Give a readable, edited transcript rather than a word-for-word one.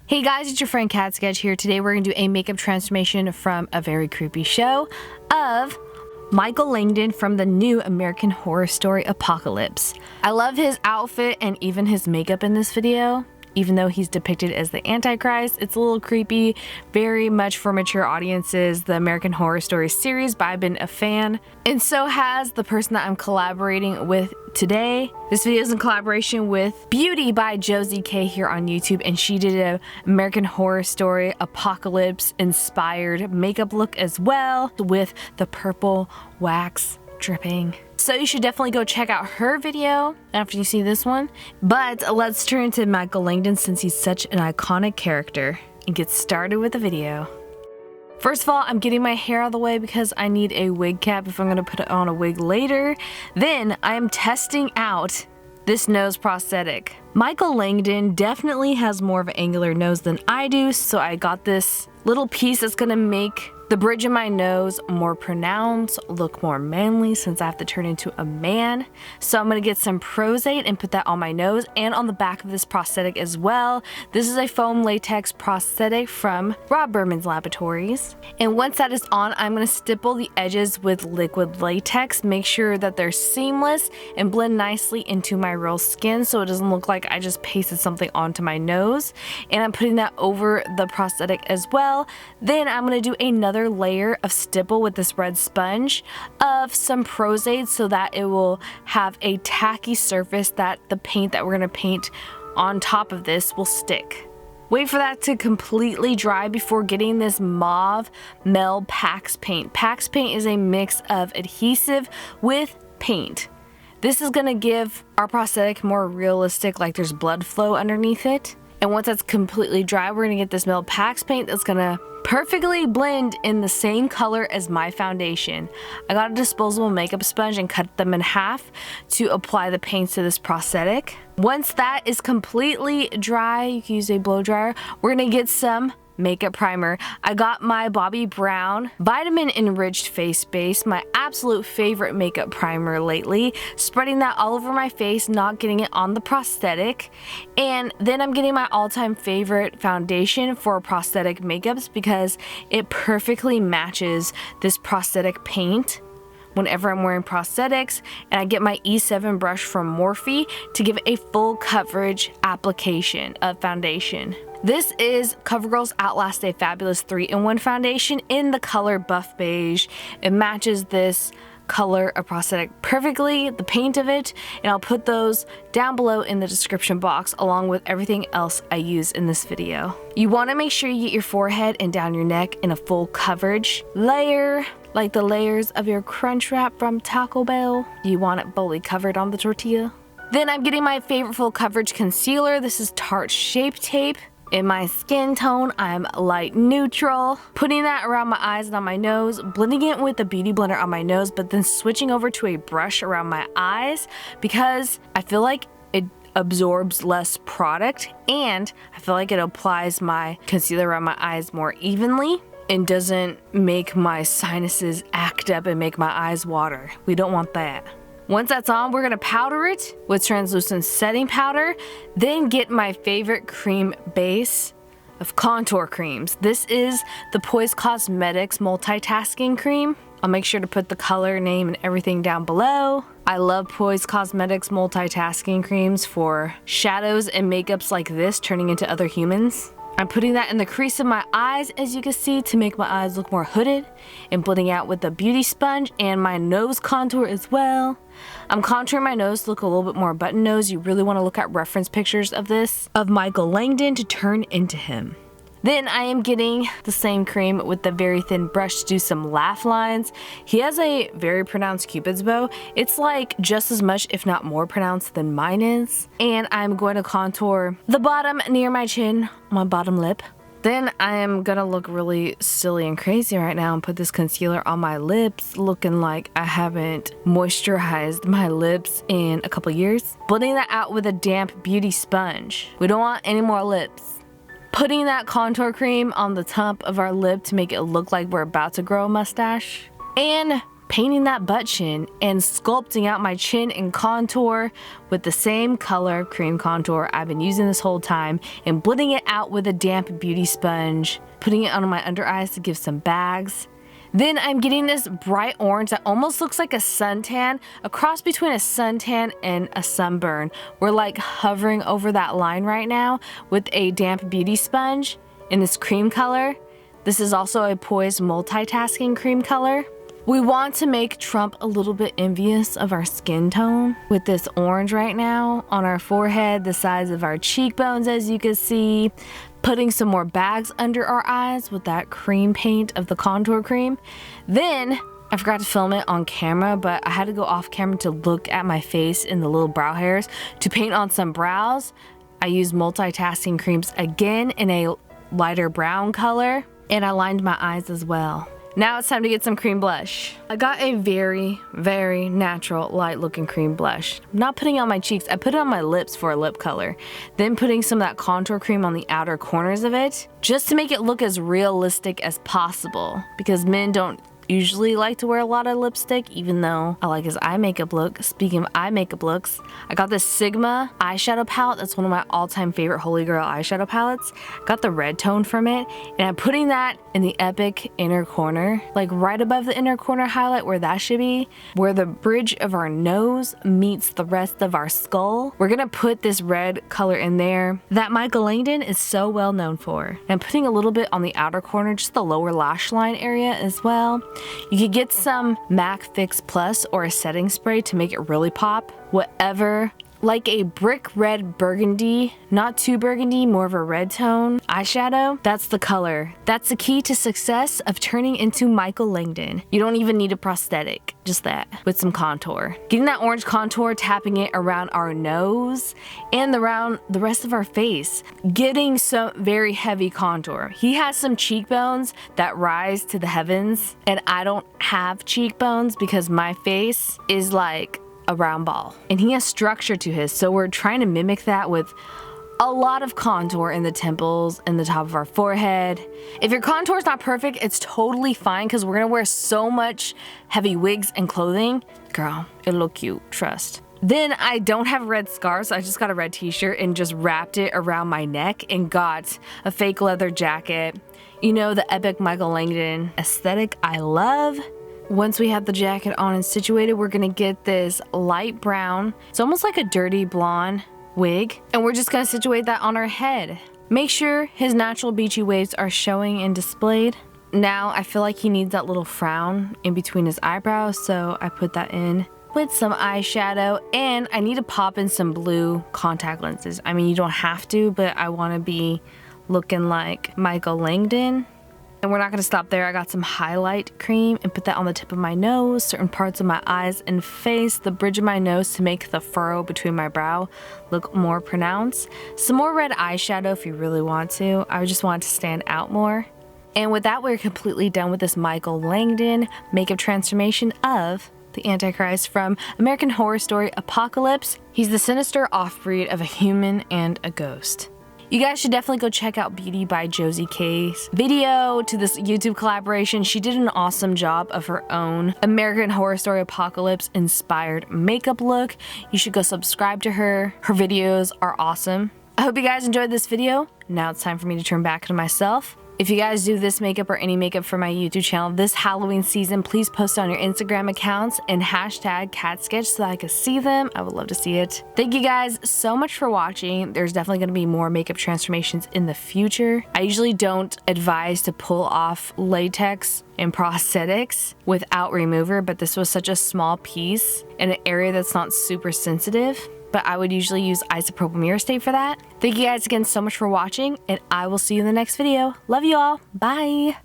Hey guys, it's your friend Katsketch here. Today we're going to do a makeup transformation from a very creepy show of Michael Langdon from the new American Horror Story Apocalypse. I love his outfit and even his makeup in this video. Even though he's depicted as the Antichrist, it's a little creepy, very much for mature audiences. The American Horror Story series, but I've been a fan. And so has the person that I'm collaborating with today. This video is in collaboration with Beauty by Josie K here on YouTube, and she did a American Horror Story Apocalypse inspired makeup look as well with the purple wax dripping. So you should definitely go check out her video after you see this one. But let's turn to Michael Langdon since he's such an iconic character and get started with the video. First of all, I'm getting my hair out of the way because I need a wig cap if I'm going to put on a wig later. Then I'm testing out this nose prosthetic. Michael Langdon definitely has more of an angular nose than I do, so I got this little piece that's going to make the bridge of my nose more pronounced, look more manly since I have to turn into a man. So I'm going to get some prosaide and put that on my nose and on the back of this prosthetic as well. This is a foam latex prosthetic from Rob Berman's Laboratories. And once that is on, I'm going to stipple the edges with liquid latex. Make sure that they're seamless and blend nicely into my real skin so it doesn't look like I just pasted something onto my nose. And I'm putting that over the prosthetic as well. Then I'm going to do another layer of stipple with this red sponge of some prosaide so that it will have a tacky surface that the paint that we're going to paint on top of this will stick. Wait for that to completely dry before getting this mauve Mel Pax paint. Pax paint is a mix of adhesive with paint. This is going to give our prosthetic more realistic, like there's blood flow underneath it. And once that's completely dry, we're going to get this Mel Pax paint that's going to perfectly blend in the same color as my foundation. I got a disposable makeup sponge and cut them in half to apply the paints to this prosthetic. Once that is completely dry, you can use a blow dryer, we're going to get some makeup primer. I got my Bobbi Brown vitamin enriched face base, my absolute favorite makeup primer lately. Spreading that all over my face, not getting it on the prosthetic. And then I'm getting my all-time favorite foundation for prosthetic makeups because it perfectly matches this prosthetic paint whenever I'm wearing prosthetics. And I get my E7 brush from Morphe to give a full coverage application of foundation. This is CoverGirl's Outlast a Fabulous 3-in-1 foundation in the color buff beige. It matches this color of prosthetic perfectly, the paint of it, and I'll put those down below in the description box along with everything else I use in this video. You want to make sure you get your forehead and down your neck in a full coverage layer, like the layers of your crunch wrap from Taco Bell. You want it fully covered on the tortilla. Then I'm getting my favorite full coverage concealer. This is Tarte Shape Tape. In my skin tone, I'm light neutral. Putting that around my eyes and on my nose, blending it with the beauty blender on my nose, but then switching over to a brush around my eyes because I feel like it absorbs less product and I feel like it applies my concealer around my eyes more evenly and doesn't make my sinuses act up and make my eyes water. We don't want that. Once that's on, we're gonna powder it with translucent setting powder, then get my favorite cream base of contour creams. This is the Poise Cosmetics Multitasking Cream. I'll make sure to put the color, name, and everything down below. I love Poise Cosmetics Multitasking Creams for shadows and makeups like this turning into other humans. I'm putting that in the crease of my eyes, as you can see, to make my eyes look more hooded, and blending out with the beauty sponge and my nose contour as well. I'm contouring my nose to look a little bit more button nose. You really want to look at reference pictures of this, of Michael Langdon, to turn into him. Then I am getting the same cream with the very thin brush to do some laugh lines. He has a very pronounced Cupid's bow. It's like just as much, if not more pronounced than mine is. And I'm going to contour the bottom near my chin, my bottom lip. Then I am gonna look really silly and crazy right now and put this concealer on my lips, looking like I haven't moisturized my lips in a couple years. Blending that out with a damp beauty sponge. We don't want any more lips. Putting that contour cream on the top of our lip to make it look like we're about to grow a mustache. And painting that butt chin and sculpting out my chin and contour with the same color cream contour I've been using this whole time, and blending it out with a damp beauty sponge, putting it on my under eyes to give some bags. Then I'm getting this bright orange that almost looks like a suntan, a cross between a suntan and a sunburn. We're like hovering over that line right now with a damp beauty sponge in this cream color. This is also a poised multitasking cream color. We want to make Trump a little bit envious of our skin tone with this orange right now on our forehead, the size of our cheekbones, as you can see. Putting some more bags under our eyes with that cream paint of the contour cream. Then I forgot to film it on camera, but I had to go off camera to look at my face and the little brow hairs to paint on some brows. I used multitasking creams again in a lighter brown color, and I lined my eyes as well. Now it's time to get some cream blush. I got a very, very natural light looking cream blush. I'm not putting it on my cheeks, I put it on my lips for a lip color. Then putting some of that contour cream on the outer corners of it, just to make it look as realistic as possible, because men don't usually like to wear a lot of lipstick, even though I like his eye makeup look. Speaking of eye makeup looks, I got this Sigma eyeshadow palette. That's one of my all-time favorite Holy Grail eyeshadow palettes. Got the red tone from it, and I'm putting that in the epic inner corner, like right above the inner corner highlight where that should be, where the bridge of our nose meets the rest of our skull. We're gonna put this red color in there that Michael Langdon is so well known for. And I'm putting a little bit on the outer corner, just the lower lash line area as well. You could get some MAC Fix Plus or a setting spray to make it really pop. Whatever, like a brick red burgundy, not too burgundy, more of a red tone eyeshadow. That's the color. That's the key to success of turning into Michael Langdon. You don't even need a prosthetic, just that, with some contour. Getting that orange contour, tapping it around our nose and around the rest of our face. Getting some very heavy contour. He has some cheekbones that rise to the heavens, and I don't have cheekbones because my face is like a round ball, and he has structure to his, so we're trying to mimic that with a lot of contour in the temples and the top of our forehead. If your contour is not perfect, it's totally fine, because we're gonna wear so much heavy wigs and clothing. Girl, it'll look cute, trust. Then I don't have red scarves, so I just got a red t-shirt and just wrapped it around my neck and got a fake leather jacket. You know, the epic Michael Langdon aesthetic I love. Once we have the jacket on and situated, we're gonna get this light brown, it's almost like a dirty blonde wig, and we're just gonna situate that on our head. Make sure his natural beachy waves are showing and displayed. Now I feel like he needs that little frown in between his eyebrows, so I put that in with some eyeshadow, and I need to pop in some blue contact lenses. I mean, you don't have to, but I wanna be looking like Michael Langdon. And we're not gonna stop there. I got some highlight cream and put that on the tip of my nose, certain parts of my eyes and face, the bridge of my nose to make the furrow between my brow look more pronounced. Some more red eyeshadow if you really want to. I just want it to stand out more. And with that, we're completely done with this Michael Langdon makeup transformation of the Antichrist from American Horror Story Apocalypse. He's the sinister off-breed of a human and a ghost. You guys should definitely go check out Beauty by Josie K's video to this YouTube collaboration. She did an awesome job of her own American Horror Story Apocalypse inspired makeup look. You should go subscribe to her. Her videos are awesome. I hope you guys enjoyed this video. Now it's time for me to turn back to myself. If you guys do this makeup or any makeup for my YouTube channel this Halloween season, please post on your Instagram accounts and hashtag #katsketch so that I can see them. I would love to see it. Thank you guys so much for watching. There's definitely going to be more makeup transformations in the future. I usually don't advise to pull off latex and prosthetics without remover, but this was such a small piece in an area that's not super sensitive. But I would usually use isopropyl myricate for that. Thank you guys again so much for watching, and I will see you in the next video. Love you all. Bye.